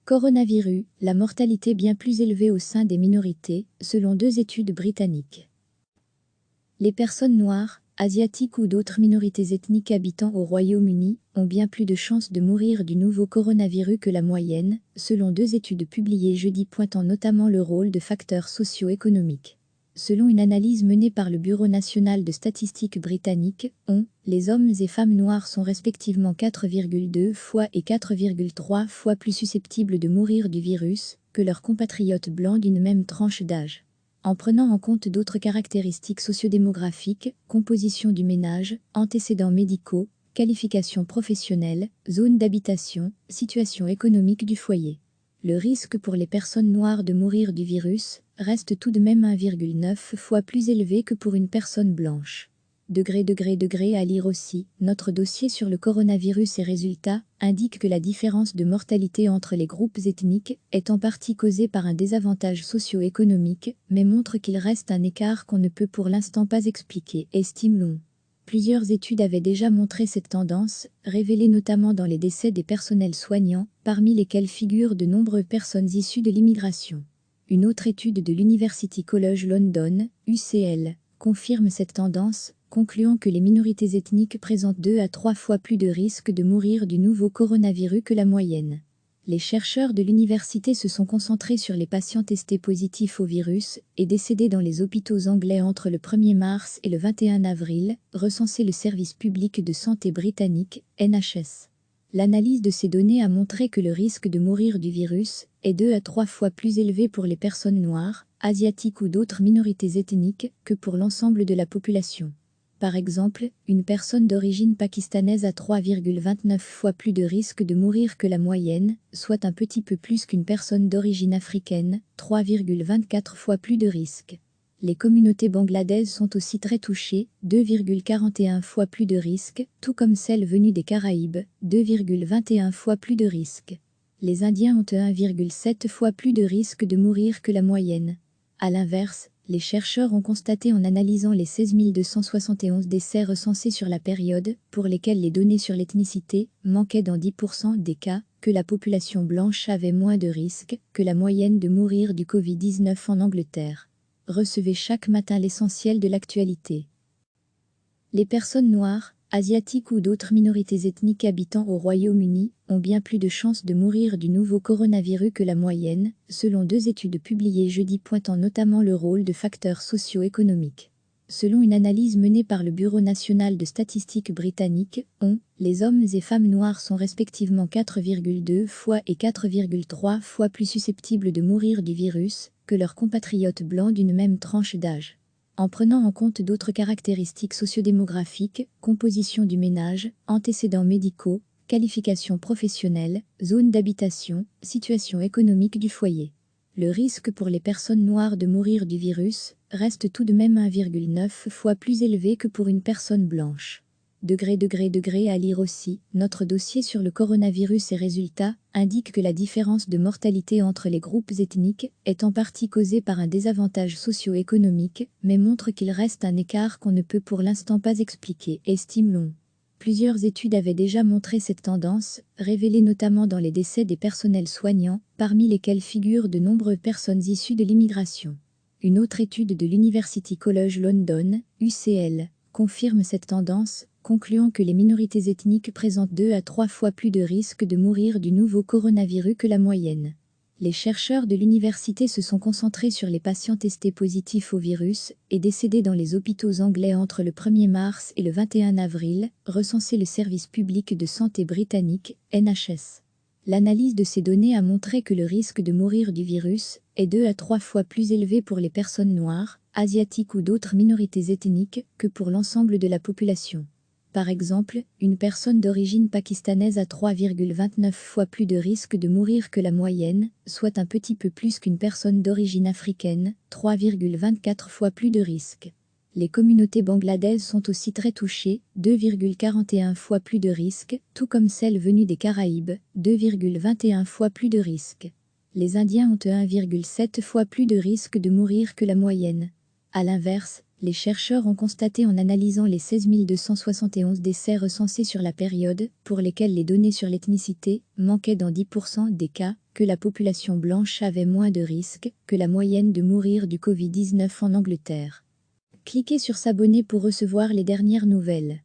Coronavirus, la mortalité bien plus élevée au sein des minorités, selon 2 études britanniques. Les personnes noires, asiatiques ou d'autres minorités ethniques habitant au Royaume-Uni ont bien plus de chances de mourir du nouveau coronavirus que la moyenne, selon 2 études publiées jeudi pointant notamment le rôle de facteurs socio-économiques. Selon une analyse menée par le Bureau national de statistiques britannique, les hommes et femmes noirs sont respectivement 4,2 fois et 4,3 fois plus susceptibles de mourir du virus que leurs compatriotes blancs d'une même tranche d'âge. En prenant en compte d'autres caractéristiques sociodémographiques, composition du ménage, antécédents médicaux, qualifications professionnelles, zone d'habitation, situation économique du foyer. Le risque pour les personnes noires de mourir du virus reste tout de même 1,9 fois plus élevé que pour une personne blanche. À lire aussi, notre dossier sur le coronavirus et résultats indique que la différence de mortalité entre les groupes ethniques est en partie causée par un désavantage socio-économique, mais montre qu'il reste un écart qu'on ne peut pour l'instant pas expliquer, estime-t-on. Plusieurs études avaient déjà montré cette tendance, révélée notamment dans les décès des personnels soignants, parmi lesquels figurent de nombreuses personnes issues de l'immigration. Une autre étude de l'University College London, UCL, confirme cette tendance, concluant que les minorités ethniques présentent 2 à 3 fois plus de risques de mourir du nouveau coronavirus que la moyenne. Les chercheurs de l'université se sont concentrés sur les patients testés positifs au virus et décédés dans les hôpitaux anglais entre le 1er mars et le 21 avril, recensé le service public de santé britannique, NHS. L'analyse de ces données a montré que le risque de mourir du virus est 2 à 3 fois plus élevé pour les personnes noires, asiatiques ou d'autres minorités ethniques que pour l'ensemble de la population. Par exemple, une personne d'origine pakistanaise a 3,29 fois plus de risque de mourir que la moyenne, soit un petit peu plus qu'une personne d'origine africaine, 3,24 fois plus de risque. Les communautés bangladaises sont aussi très touchées, 2,41 fois plus de risque, tout comme celles venues des Caraïbes, 2,21 fois plus de risque. Les Indiens ont 1,7 fois plus de risque de mourir que la moyenne. À l'inverse, les chercheurs ont constaté en analysant les 16 271 décès recensés sur la période, pour lesquels les données sur l'ethnicité manquaient dans 10% des cas, que la population blanche avait moins de risques que la moyenne de mourir du Covid-19 en Angleterre. Recevez chaque matin l'essentiel de l'actualité. Les personnes noires, asiatiques ou d'autres minorités ethniques habitant au Royaume-Uni ont bien plus de chances de mourir du nouveau coronavirus que la moyenne, selon 2 études publiées jeudi pointant notamment le rôle de facteurs socio-économiques. Selon une analyse menée par le Bureau national de statistiques britannique, les hommes et femmes noirs sont respectivement 4,2 fois et 4,3 fois plus susceptibles de mourir du virus que leurs compatriotes blancs d'une même tranche d'âge. En prenant en compte d'autres caractéristiques sociodémographiques, composition du ménage, antécédents médicaux, qualifications professionnelles, zone d'habitation, situation économique du foyer. Le risque pour les personnes noires de mourir du virus reste tout de même 1,9 fois plus élevé que pour une personne blanche. À lire aussi, notre dossier sur le coronavirus et résultats indique que la différence de mortalité entre les groupes ethniques est en partie causée par un désavantage socio-économique, mais montre qu'il reste un écart qu'on ne peut pour l'instant pas expliquer, estime-t-on. Plusieurs études avaient déjà montré cette tendance, révélée notamment dans les décès des personnels soignants, parmi lesquels figurent de nombreuses personnes issues de l'immigration. Une autre étude de l'University College London, UCL, confirme cette tendance, concluant que les minorités ethniques présentent 2 à 3 fois plus de risques de mourir du nouveau coronavirus que la moyenne. Les chercheurs de l'université se sont concentrés sur les patients testés positifs au virus et décédés dans les hôpitaux anglais entre le 1er mars et le 21 avril, recensé le service public de santé britannique, NHS. L'analyse de ces données a montré que le risque de mourir du virus est 2 à 3 fois plus élevé pour les personnes noires, asiatiques ou d'autres minorités ethniques que pour l'ensemble de la population. Par exemple, une personne d'origine pakistanaise a 3,29 fois plus de risque de mourir que la moyenne, soit un petit peu plus qu'une personne d'origine africaine, 3,24 fois plus de risque. Les communautés bangladaises sont aussi très touchées, 2,41 fois plus de risque, tout comme celles venues des Caraïbes, 2,21 fois plus de risque. Les Indiens ont 1,7 fois plus de risque de mourir que la moyenne. À l'inverse, les chercheurs ont constaté en analysant les 16 271 décès recensés sur la période, pour lesquels les données sur l'ethnicité manquaient dans 10% des cas, que la population blanche avait moins de risques que la moyenne de mourir du Covid-19 en Angleterre. Cliquez sur s'abonner pour recevoir les dernières nouvelles.